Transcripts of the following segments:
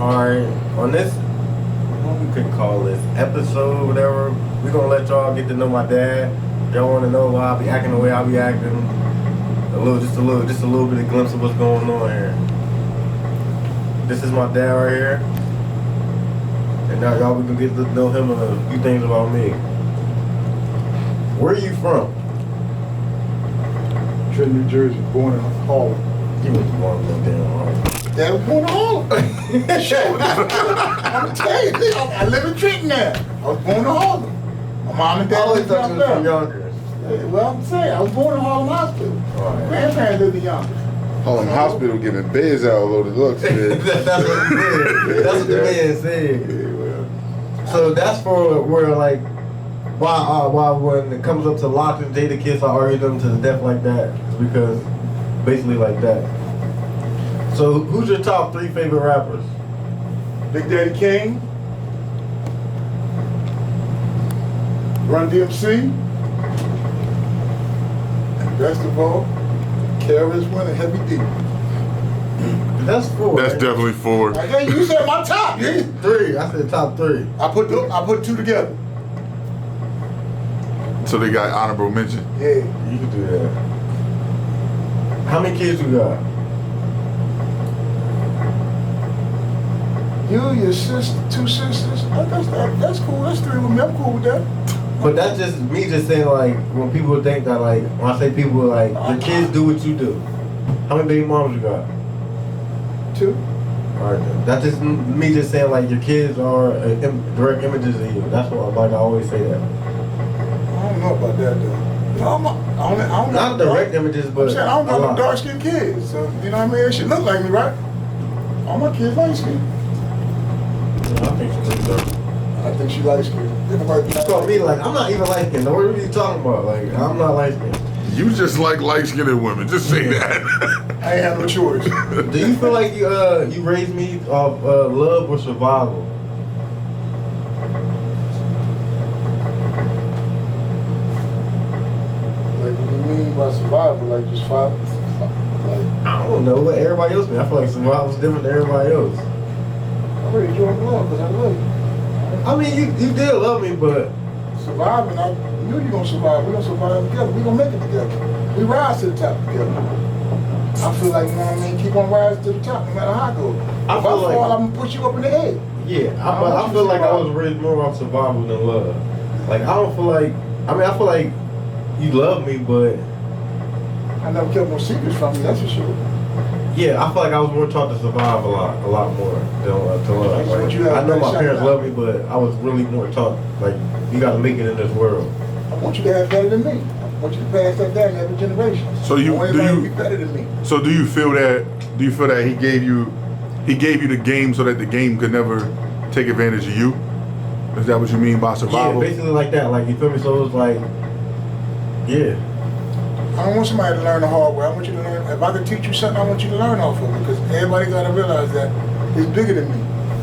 Alright, on this, what we could call this, episode, whatever, we're gonna let y'all get to know my dad. Y'all wanna know why I be acting the way I be acting. Just a little bit of glimpse of what's going on here. This is my dad right here. And now y'all we can get to know him and a few things about me. Where are you from? Trenton, New Jersey, born in Harlem. He was born in damn Harlem. Dad was born in Harlem. Sure. I'm telling you, I live in Trenton now. I was born in Harlem. My mom and I dad always lived thought down you was from there. Yonkers. Well, I'm saying, I was born in Harlem Hospital. Right. Grandparents lived in Yonkers. Harlem Hospital giving beds out all over the looks. That's what he said. That's what the man said. Yeah, well. So that's for where like why when it comes up to Lox and Jada Kiss, I argue them to the death like that. It's because basically like that. So who's your top 3 favorite rappers? Big Daddy Kane, Run DMC, and best of all, KRS-One and Heavy D. That's 4. That's right? definitely 4. Hey, you said my top, yeah. 3. I said top 3. I put 2 together. So they got honorable mention. Yeah. You can do that. How many kids you got? You, your sister, 2 sisters. That's cool. That's 3 with me. I'm cool with that. But that's just me just saying like when people think that like when I say people like your kids do what you do. How many baby moms you got? 2. Alright then. That's just me just saying like your kids are direct images of you. That's what like I always say that. I don't know about that though. I don't Not know. direct images, but I'm saying I don't got a no lot. dark skinned kids. So you know what I mean? They should look like me, right? All my kids light skinned. I think she looks dark. I think she light skinned. You call me like I'm not even light skinned. What are you talking about? Like I'm not light skinned. You just like light-skinned women. Just say that. I ain't have no choice. Do you feel like you raised me off love or survival? Like, what do you mean by survival? Like, just five? Like, I don't know what everybody else mean. I feel like survival's different than everybody else. I really joined love because I love you. I mean, you did love me, but Surviving, I knew you gonna survive. We're gonna survive together. We're gonna make it together. We rise to the top together. I feel like, you know what I mean, keep on rising to the top no matter how I go. If I feel like- fall, I'm gonna push you up in the head. yeah, I but want I you feel to like I survive. was raised more off survival than love. Like I don't feel like. I mean, I feel like you love me, but I never kept no secrets from you, that's for sure. yeah, I feel like I was more taught to survive a lot more than to love. I just want Like, you to have I know a my better parents shot. love me, but I was really more taught like you got to make it in this world. I want you to have better than me. I want you to pass that down to every generation. So you- I want do everybody you- to be better than me. So do you feel that he gave you the game so that the game could never take advantage of you? Is that what you mean by Yeah, survival? basically like that. Like you feel me? So it's like, yeah. I don't want somebody to learn the hard way. I want you to learn. If I could teach you something, I want you to learn off of it because everybody got to realize that it's bigger than me.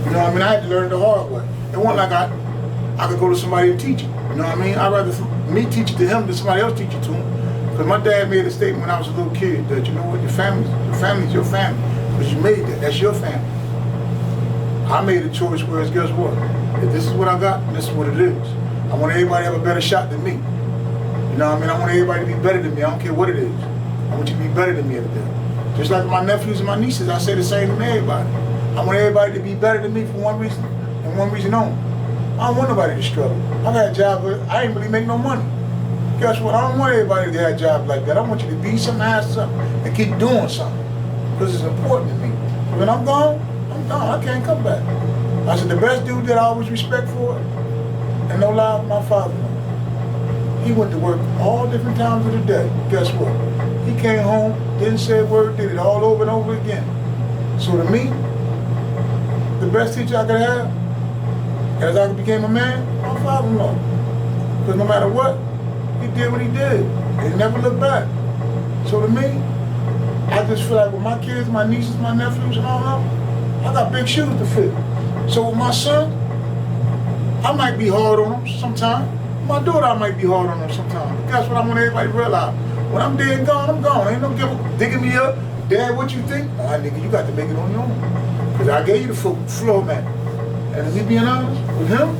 You know what I mean? I had to learn the hard way. It wasn't like I could go to somebody and teach it. You know what I mean? I'd rather me teach it to him than somebody else teach it to him. Because my dad made a statement when I was a little kid that, you know what, your family's your family. Because you made that. That's your family. I made a choice whereas guess what? If this is what I got, this is what it is. I want everybody to have a better shot than me. You know what I mean? I want everybody to be better than me. I don't care what it is. I want you to be better than me every day. Just like my nephews and my nieces, I say the same to everybody. I want everybody to be better than me for one reason and one reason only. I don't want nobody to struggle. I got a job where I ain't really make no money. Guess what? I don't want everybody to have a job like that. I want you to be something, have something, and keep doing something. Because it's important to me. When I'm gone, I'm gone. I can't come back. I said the best dude that I always respect for, and no lie, my father. He went to work all different times of the day. Guess what? He came home, didn't say a word, did it all over and over again. So to me, the best teacher I could have, as I became a man, my father-in-law. Because no matter what, he did what he did. He never looked back. So to me, I just feel like with my kids, my nieces, my nephews, and all that, I got big shoes to fill. So with my son, I might be hard on him sometimes. My daughter, I might be hard on her sometimes. But guess what? I want everybody to realize. When I'm dead and gone, I'm gone. Ain't no digging me up, Dad, what you think? Nah, nigga, you got to make it on your own. Because I gave you the floor mat. And if you being honest with him,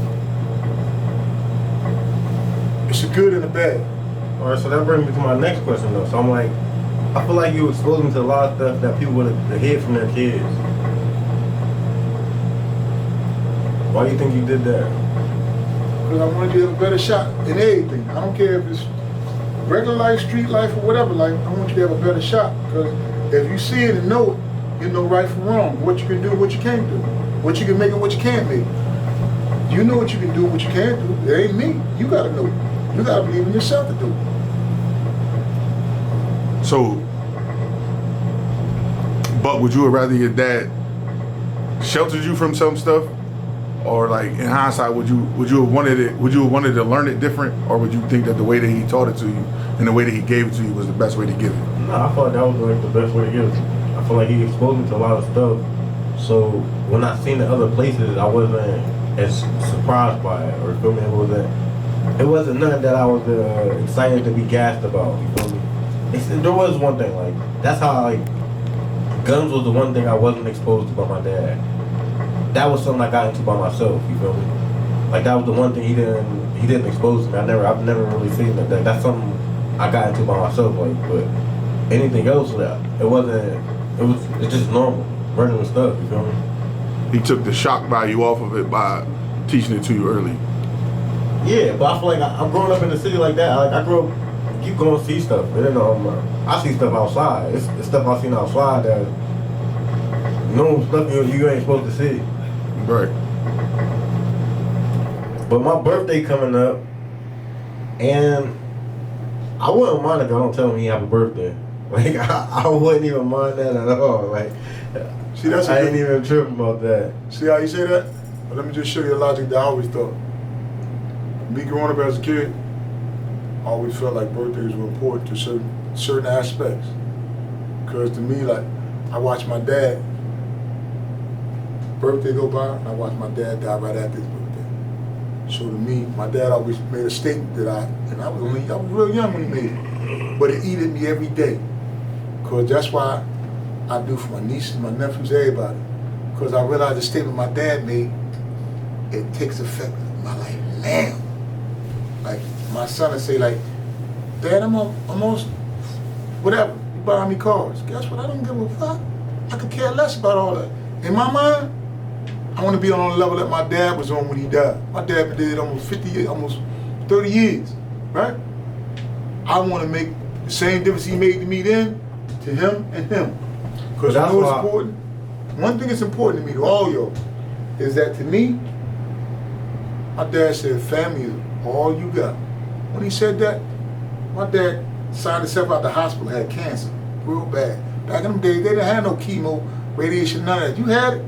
it's a good and a bad. All right, so that brings me to my next question though. So I'm like, I feel like you exposed me to a lot of stuff that people would have hid from their kids. Why do you think you did that? Because I wanted you to have a better shot in everything. I don't care if it's regular life, street life, or whatever life. I want you to have a better shot. Because if you see it and know it, you know right from wrong. What you can do, what you can't do. What you can make and what you can't make. You know what you can do and what you can't do. It ain't me. You got to know it. You got to believe in yourself to do it. So, but would you have rather your dad sheltered you from some stuff, or like in hindsight, would you have wanted it? Would you have wanted to learn it different, or would you think that the way that he taught it to you and the way that he gave it to you was the best way to give it? No, I thought that was like the best way to give it. I feel like he exposed me to a lot of stuff. So when I seen the other places, I wasn't as surprised by it, or feel me? It wasn't nothing that I was excited to be gassed about. You feel me? There was one thing, like that's how like guns was the one thing I wasn't exposed to by my dad. That was something I got into by myself. You feel me? Like that was the one thing he didn't expose to me. I've never really seen that. That's something I got into by myself. Like, but anything else, it's just normal, regular stuff. You feel me? He took the shock value off of it by teaching it to you early. Yeah, but I feel like I'm growing up in the city like that. Like I grew up. You go and see stuff. I see stuff outside. It's stuff I seen outside that stuff you ain't supposed to see. Right. But my birthday coming up, and I wouldn't mind if y'all don't tell me he have a birthday. Like I wouldn't even mind that at all. Like, see, that's I ain't even tripping about that. See how you say that? But let me just show you the logic that I always thought. Me growing up as a kid, I always felt like birthdays were important to certain aspects. Because to me, like, I watched my dad birthday go by, and I watched my dad die right after his birthday. So to me, my dad always made a statement that I was real young when he made it, but it eated me every day. Because that's why I do for my nieces, my nephews, everybody. Because I realized the statement my dad made, it takes effect in my life now. Like, my son would say, like, Dad, I'm almost, whatever, you buy me cars. Guess what? I don't give a fuck. I could care less about all that. In my mind, I want to be on the level that my dad was on when he died. My dad did almost 50 years, almost 30 years, right? I want to make the same difference he made to me then, to him and him. Because I know it's important. One thing that's important to me, to all y'all, is that to me, my dad said family is all you got. When he said that, my dad signed himself out the hospital, had cancer, real bad. Back in them days, they didn't have no chemo, radiation, none of that. You had it,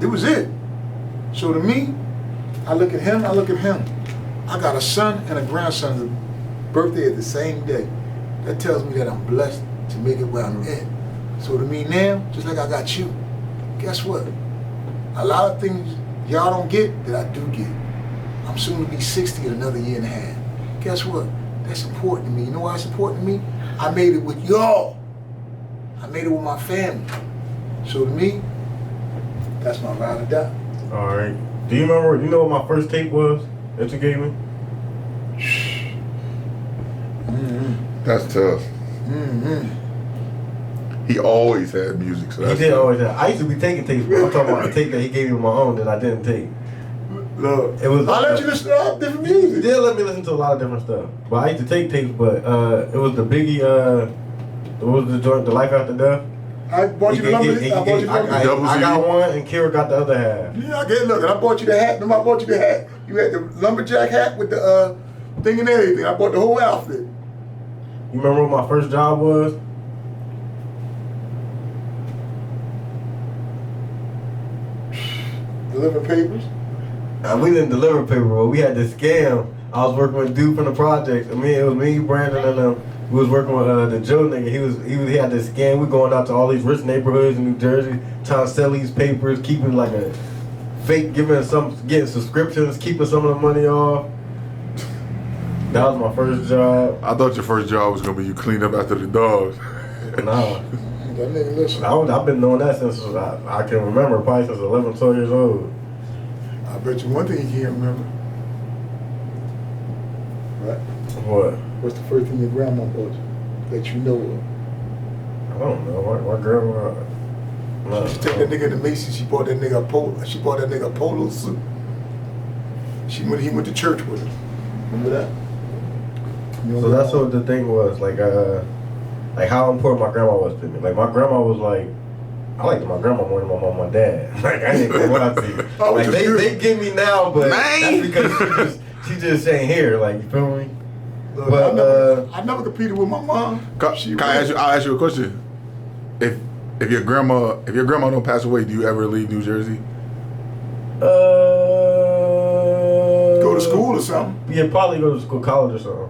it was it. So to me, I look at him, I look at him. I got a son and a grandson's birthday at the same day. That tells me that I'm blessed to make it where I'm at. So to me now, just like I got you, guess what? A lot of things y'all don't get that I do get. I'm soon to be 60 in another year and a half. Guess what? That's important to me. You know why it's important to me? I made it with y'all. I made it with my family. So to me, that's my ride or die. All right. Do you know what my first tape was that you gave me? That's tough. He always had music, so that's He did tough. always have. I used to be taking tapes, but I'm talking about the tape that he gave me on my own that I didn't take. Look, It was. I let you listen to all different He music. did let me listen to a lot of different stuff, but I used to take tapes. But it was the Biggie. What was the joint? The Life After Death. I bought you the number. I bought you the number. I got one, and Kira got the other half. Yeah, I get look, and I bought you the hat. I bought you the hat. You had the lumberjack hat with the thing and everything. I bought the whole outfit. You remember what my first job was? Delivering papers. We didn't deliver paper, but we had this scam. I was working with a dude from the project. It was me, Brandon, and we was working with the Joe nigga. He had this scam. We going out to all these rich neighborhoods in New Jersey, trying to sell these papers, keeping like a fake, getting subscriptions, keeping some of the money off. That was my first job. I thought your first job was gonna be you clean up after the dogs. Nah. That nigga listen. I've been doing that since I can remember, probably since 11, 12 years old. I bet you one thing you can't remember. Right? What? What's the first thing your grandma bought you that you know of? I don't know. My grandma. No. She took that nigga to Macy's. She bought that nigga a polo. She bought that nigga a polo suit. He went to church with her. Remember that? So that's what the thing was, like how important my grandma was to me. Like my grandma was like, I liked my grandma more than my mom and my dad. Like I didn't care what I see. Like they give me now, but that's because she just ain't here. Like you feel me? Look, But I never competed with my mom. I'll ask you a question. If your grandma don't pass away, do you ever leave New Jersey? Go to school or something. Yeah, probably go to school, college or something.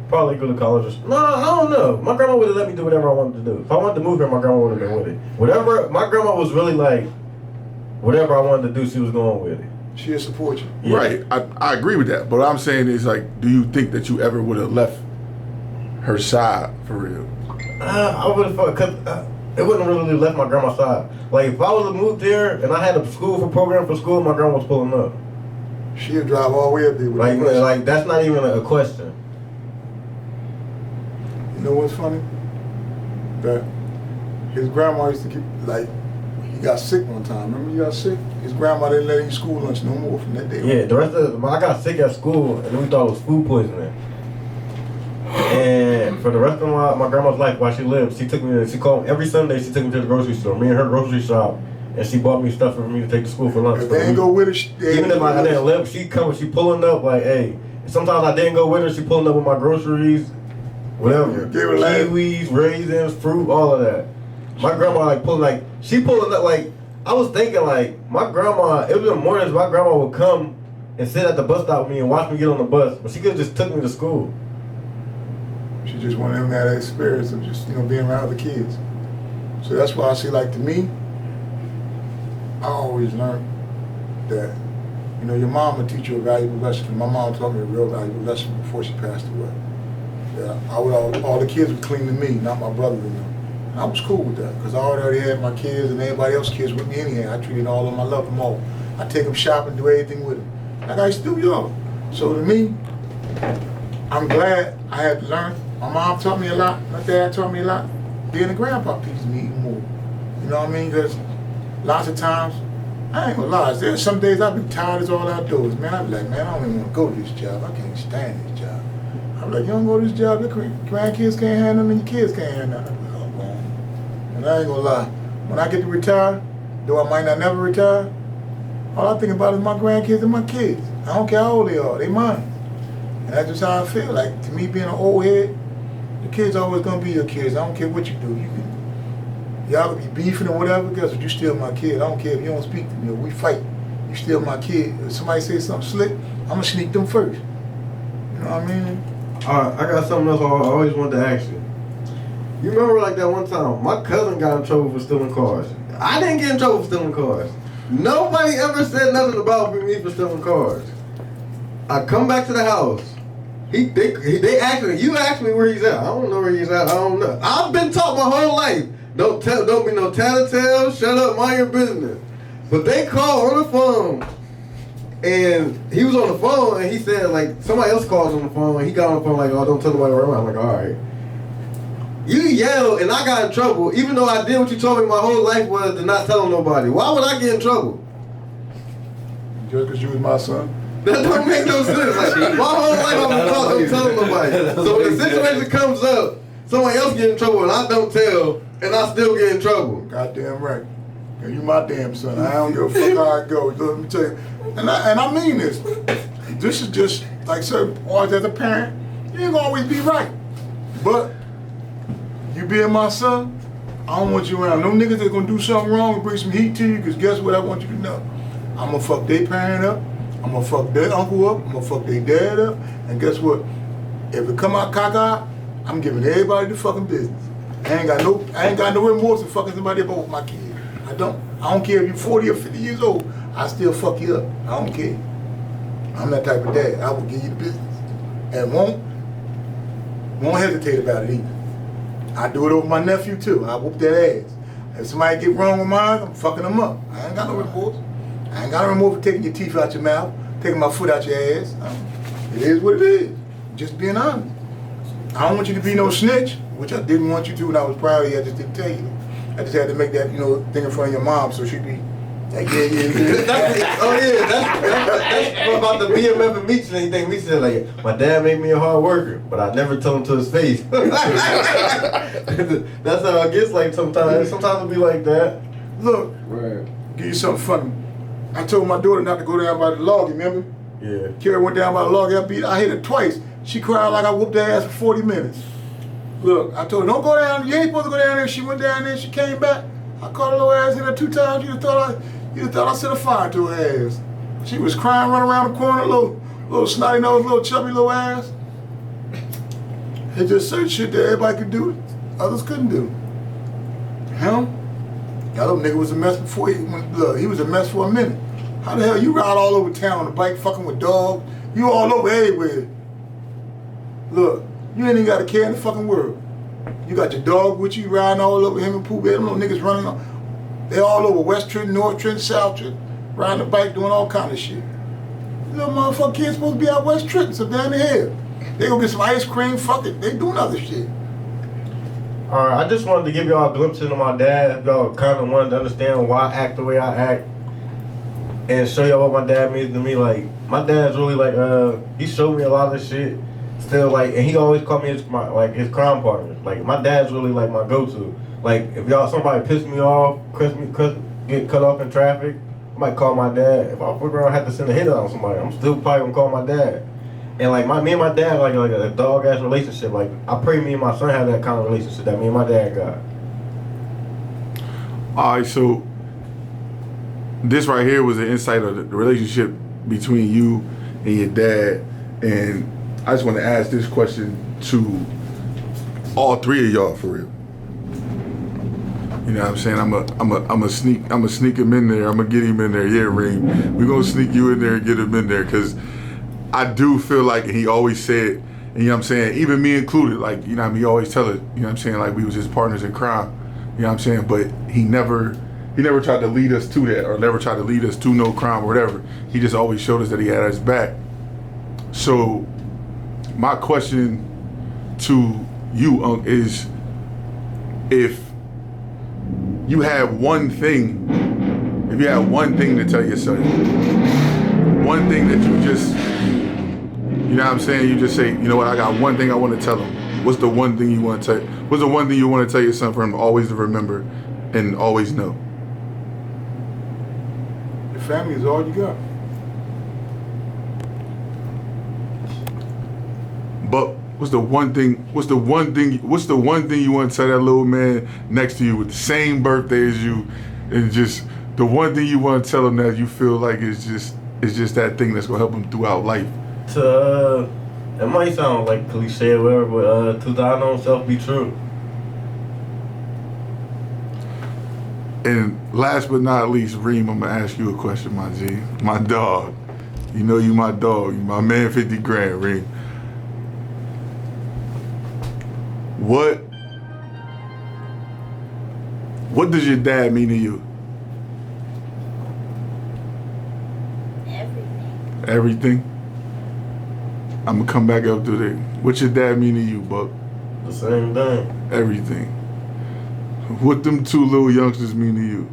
Probably go to college or something. No, I don't know. My grandma would have let me do whatever I wanted to do. If I wanted to move here, my grandma would have been with it. Whatever, my grandma was really like, whatever I wanted to do, she was going with it. She'll support you. Yeah. Right. I agree with that. But what I'm saying is, like, do you think that you ever would have left her side for real? I would have, cause it wouldn't have really left my grandma's side. Like if I would have moved there and I had a program for school, my grandma was pulling up. She'll drive all the way up there with Like that's not even a question. You know what's funny? That his grandma used to keep, like, he got sick one time. Remember he got sick? His grandma didn't let him eat school lunch no more from that day. Yeah, the rest of I got sick at school and we thought it was food poisoning. And for the rest of my grandma's life while she lived, she called every Sunday, she took me to the grocery store, me and her grocery shop, and she bought me stuff for me to take to school for lunch. If they ain't go with her, even if I didn't live, she pulling up like, hey, sometimes I didn't go with her, she pulling up with my groceries, whatever. Kiwis, raisins, fruit, all of that. My grandma she pulling up like, I was thinking like, my grandma, it was in the mornings, my grandma would come and sit at the bus stop with me and watch me get on the bus, but she could have just took me to school. She just wanted him to have that experience of just, being around other kids. So that's why I say, like, to me, I always learned that, your mom would teach you a valuable lesson. And my mom taught me a real valuable lesson before she passed away. Yeah, all the kids would cling to me, not my brother and them. And I was cool with that, because I already had my kids and everybody else's kids with me anyhow. I treated all of them, I loved them all. I take them shopping, do everything with them. Like I used to do y'all. So to me, I'm glad I had to learn. My mom taught me a lot. My dad taught me a lot. Being a grandpa teaches me even more. You know what I mean? Because lots of times, I ain't gonna lie, there's some days I've been tired as all outdoors. Man, I be like, man, I don't even want to go to this job. I can't stand this job. I'm like, you don't go to this job, your grandkids can't have nothing and your kids can't have nothing. I'm like, oh, man. And I ain't gonna lie, when I get to retire, though I might not never retire, all I think about is my grandkids and my kids. I don't care how old they are, they mine. And that's just how I feel. Like, to me, being an old head, the kids always gonna be your kids. I don't care what you do. Y'all could be beefing or whatever, guess what? You still my kid. I don't care if you don't speak to me or we fight. You still my kid. If somebody says something slick, I'm gonna sneak them first. You know what I mean? I got something else I always wanted to ask you. You remember like that one time, my cousin got in trouble for stealing cars. I didn't get in trouble for stealing cars. Nobody ever said nothing about me for stealing cars. I come back to the house. They asked me, you asked me where he's at. I don't know where he's at. I don't know. I've been taught my whole life. Don't be no tattletale. Shut up, mind your business. But they called on the phone, and he was on the phone, and he said like somebody else calls on the phone, and he got on the phone like, oh, don't tell nobody where I'm at. I'm like, all right. You yelled, and I got in trouble, even though I did what you told me my whole life was to not tell nobody. Why would I get in trouble? Just because you was my son. That don't make no sense. Like, my whole life I've been taught don't tell nobody. So when the situation comes up, somebody else get in trouble and I don't tell, and I still get in trouble. Goddamn right. And you my damn son. I don't give a fuck how I go. Let me tell you. And I mean this. This is just, like certain parts as a parent, you ain't gonna always be right. But you being my son, I don't want you around. No niggas that gonna do something wrong and bring some heat to you, because guess what I want you to know? I'm gonna fuck their parent up. I'm gonna fuck their uncle up, I'm gonna fuck their dad up, and guess what? If it come out cockeyed, I'm giving everybody the fucking business. I ain't got no remorse in fucking somebody up over my kid. I don't care if you're 40 or 50 years old, I still fuck you up. I don't care. I'm that type of dad. I will give you the business. And won't hesitate about it either. I do it over my nephew too. I whoop that ass. If somebody get wrong with mine, I'm fucking them up. I ain't got no remorse. I ain't got no remorse for taking your teeth out your mouth, taking my foot out your ass. It is what it is. Just being honest. I don't want you to be no snitch, which I didn't want you to when I was proud of you. I just didn't tell you. I just had to make that, thing in front of your mom so she'd be like, yeah. Oh yeah, that's about the BMF and Meech and anything. Meech said like, my dad made me a hard worker, but I never told him to his face. That's how it gets like sometimes. Sometimes it'll be like that. Look, Right. give you something funny. I told my daughter not to go down by the log, you remember? Yeah. Kara went down by the log, I hit her twice. She cried like I whooped her ass for 40 minutes. Look, I told her, don't go down, you ain't supposed to go down there. She went down there, she came back. I caught her little ass in her 2 times. You'd have thought I set a fire to her ass. She was crying, running around the corner, little snotty nose, little chubby little ass. It just certain shit that everybody could do, others couldn't do. Him? That little nigga was a mess before he was a mess for a minute. How the hell you ride all over town on a bike fucking with dogs? You all over everywhere. Look, you ain't even got a care in the fucking world. You got your dog with you riding all over him and Pooh Bear. Them little niggas running on. They all over West Trenton, North Trenton, South Trenton, riding the bike doing all kind of shit. You little motherfucking kids supposed to be out West Trenton, so down the hill. They gonna get some ice cream, fuck it. They doing other shit. Alright, I just wanted to give y'all a glimpse into my dad. If y'all kind of wanted to understand why I act the way I act. And show y'all what my dad means to me. Like, my dad's really like, he showed me a lot of shit. Still like, and he always called me his crime partner. Like, my dad's really like my go-to. Like, if somebody piss me off, get cut off in traffic, I might call my dad. If I fuck around, have to send a hit on somebody, I'm still probably gonna call my dad. And like me and my dad like a dog ass relationship. Like, I pray me and my son have that kind of relationship that me and my dad got. All right, so this right here was an insight of the relationship between you and your dad, and I just want to ask this question to all 3 of y'all for real. You know what I'm saying? I'm a sneak him in there. I'm gonna get him in there. Yeah, Reem, we gonna sneak you in there and get him in there, because I do feel like, and he always said, and you know what I'm saying, even me included, like, you know what I mean, he always tell us, you know what I'm saying, like we was his partners in crime, you know what I'm saying, but he never tried to lead us to that, or never tried to lead us to no crime or whatever. He just always showed us that he had his back. So my question to you, Unc, is if you had one thing to tell yourself, one thing that you just, you know what I'm saying, you just say, you know what, I got one thing I want to tell him. What's the one thing you want to tell? What's the one thing you want to tell your son for him always to remember and always know? Your family is all you got. But what's the one thing you want to tell that little man next to you with the same birthday as you, and just the one thing you want to tell him that you feel like is just that thing that's gonna help him throughout life? It might sound like cliche or whatever, but to thine own self be true. And last but not least, Reem, I'm gonna ask you a question, my G, my dog. You know you my dog, you my man 50 grand, Reem. What does your dad mean to you? Everything. Everything? I'm gonna come back up to there. What's your dad mean to you, Buck? The same thing. Everything. What them 2 little youngsters mean to you?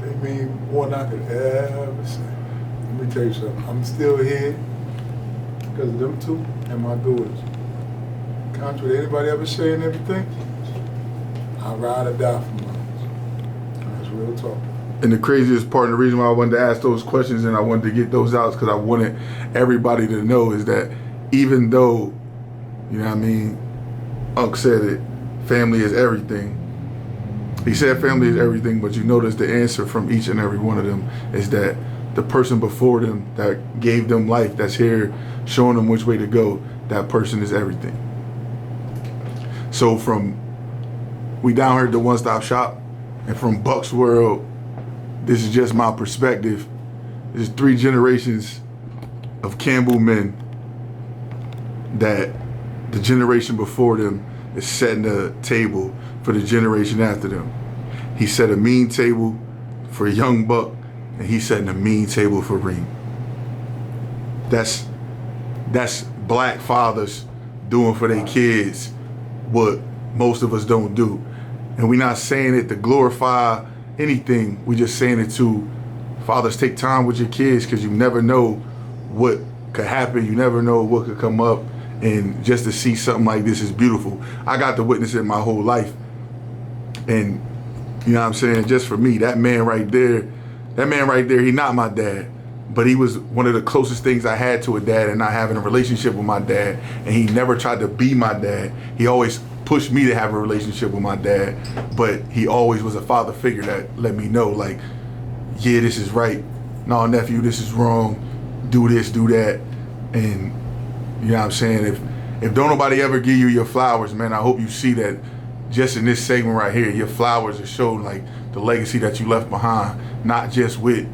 They mean more than I could ever say. Let me tell you something. I'm still here because of them 2 and my daughters. Contrary to anybody ever saying everything, I ride or die for mine. That's real talk. And the craziest part, and the reason why I wanted to ask those questions and I wanted to get those out is because I wanted everybody to know is that even though, you know what I mean, Unc said it, family is everything. He said family is everything, but you notice the answer from each and every one of them is that the person before them that gave them life, that's here showing them which way to go, that person is everything. So from, we down here at the One Stop Shop, and from Buck's World, this is just my perspective. There's 3 generations of Campbell men that the generation before them is setting a table for the generation after them. He set a mean table for Young Buck, and he's setting a mean table for Reem. That's black fathers doing for their kids what most of us don't do. And we're not saying it to glorify anything. We're just saying it to fathers, take time with your kids, because you never know what could happen. You never know what could come up. And just to see something like this is beautiful. I got to witness it my whole life. And you know what I'm saying? Just for me, that man right there, he not my dad. But he was one of the closest things I had to a dad, and not having a relationship with my dad. And he never tried to be my dad. He always pushed me to have a relationship with my dad. But he always was a father figure that let me know, like, yeah, this is right. No, nephew, this is wrong. Do this, do that. And you know what I'm saying? If don't nobody ever give you your flowers, man, I hope you see that just in this segment right here, your flowers are showing like the legacy that you left behind, not just with,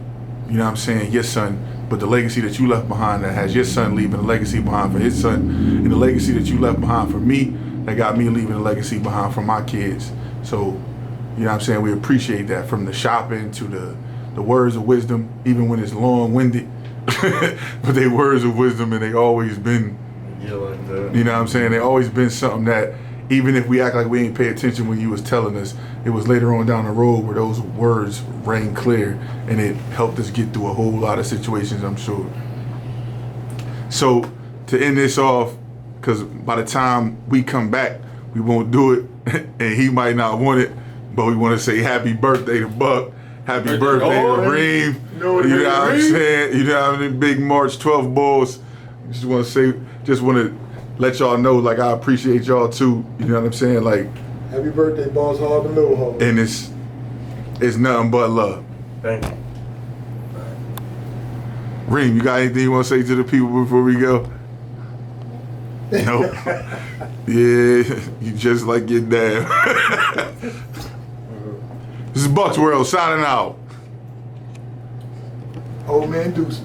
you know what I'm saying, your son, but the legacy that you left behind that has your son leaving a legacy behind for his son, and the legacy that you left behind for me that got me leaving a legacy behind for my kids. So, you know what I'm saying, we appreciate that, from the shopping to the words of wisdom, even when it's long-winded, but they words of wisdom, and they always been, you know what I'm saying, they always been something that, even if we act like we ain't pay attention when you was telling us, it was later on down the road where those words rang clear, and it helped us get through a whole lot of situations, I'm sure. So to end this off, because by the time we come back, we won't do it, and he might not want it, but we want to say happy birthday to Buck, happy birthday to Reem. You know what I'm saying? You know how many big March 12th Bulls. Just want to let y'all know, like, I appreciate y'all too. You know what I'm saying? Like, happy birthday, Boss Hog and Little Hog. And it's nothing but love. Thank you. Reem, you got anything you want to say to the people before we go? Nope. Yeah, you just like your dad. This is Bucks World signing out. Old man deuces.